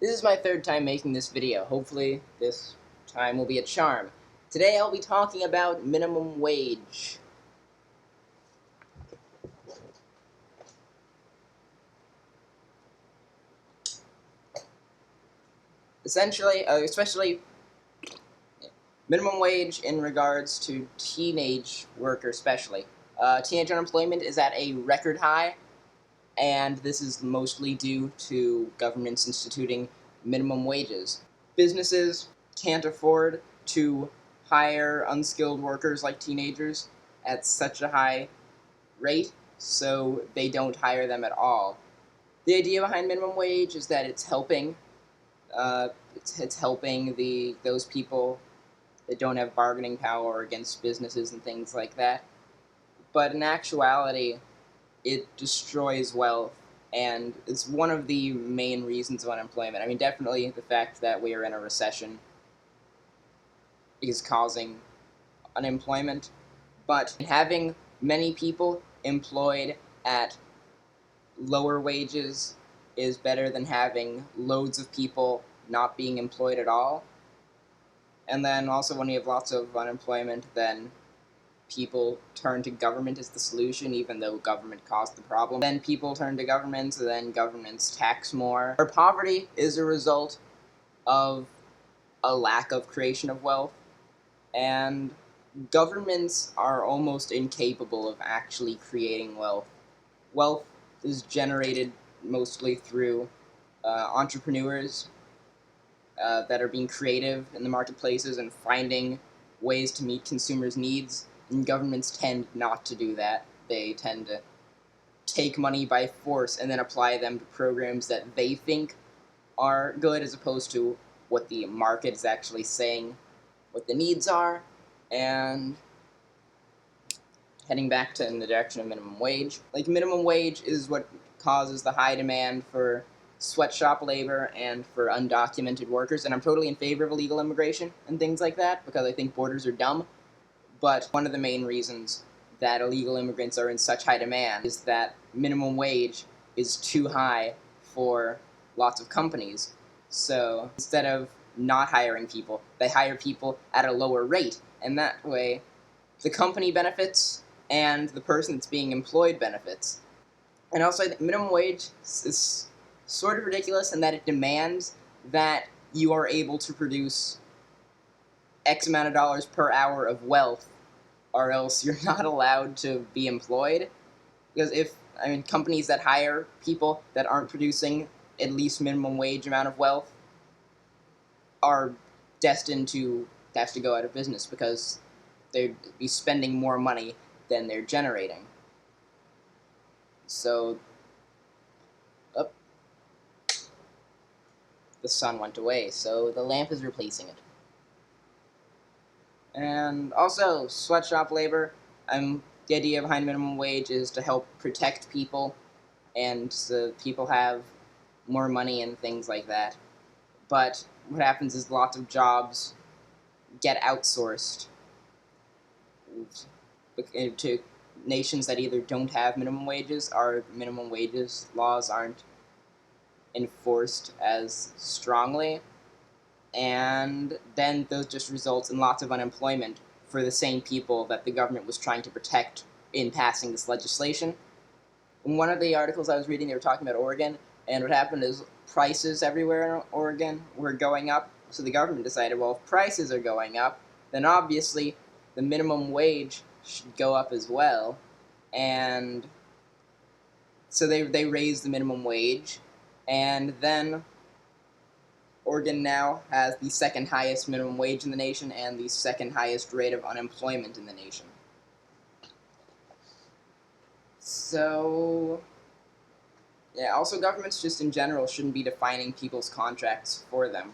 This is my third time making this video. Hopefully this time will be a charm. Today I'll be talking about minimum wage. Essentially, especially minimum wage in regards to teenage workers especially. Teenage unemployment is at a record high, and this is mostly due to governments instituting minimum wages. Businesses can't afford to hire unskilled workers like teenagers at such a high rate, so they don't hire them at all. The idea behind minimum wage is that it's helping those people that don't have bargaining power against businesses and things like that. But in actuality, it destroys wealth, and it's one of the main reasons of unemployment. I mean, definitely the fact that we are in a recession is causing unemployment, but having many people employed at lower wages is better than having loads of people not being employed at all. And then also when you have lots of unemployment, then people turn to government as the solution, even though government caused the problem. Then people turn to governments, and then governments tax more. Our poverty is a result of a lack of creation of wealth, and governments are almost incapable of actually creating wealth. Wealth is generated mostly through entrepreneurs that are being creative in the marketplaces and finding ways to meet consumers' needs, and governments tend not to do that. They tend to take money by force and then apply them to programs that they think are good, as opposed to what the market is actually saying what the needs are. And heading back to in the direction of minimum wage, like, minimum wage is what causes the high demand for sweatshop labor and for undocumented workers, and I'm totally in favor of illegal immigration and things like that, because I think borders are dumb. But one of the main reasons that illegal immigrants are in such high demand is that minimum wage is too high for lots of companies. So instead of not hiring people, they hire people at a lower rate, and that way the company benefits and the person that's being employed benefits. And also, I think minimum wage is sort of ridiculous in that it demands that you are able to produce X amount of dollars per hour of wealth, or else you're not allowed to be employed. Because companies that hire people that aren't producing at least minimum wage amount of wealth are destined to have to go out of business, because they'd be spending more money than they're generating. So, the sun went away, so the lamp is replacing it. And also, sweatshop labor. The idea behind minimum wage is to help protect people, and so people have more money and things like that. But what happens is lots of jobs get outsourced to nations that either don't have minimum wages, or minimum wages laws aren't enforced as strongly, and then those just results in lots of unemployment for the same people that the government was trying to protect in passing this legislation. In one of the articles I was reading, they were talking about Oregon, and what happened is prices everywhere in Oregon were going up, so the government decided, well, if prices are going up, then obviously the minimum wage should go up as well, and so they raised the minimum wage, and then Oregon now has the second highest minimum wage in the nation and the second highest rate of unemployment in the nation. So, yeah, also governments just in general shouldn't be defining people's contracts for them.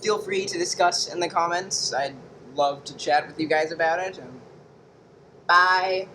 Feel free to discuss in the comments. I'd love to chat with you guys about it. Bye!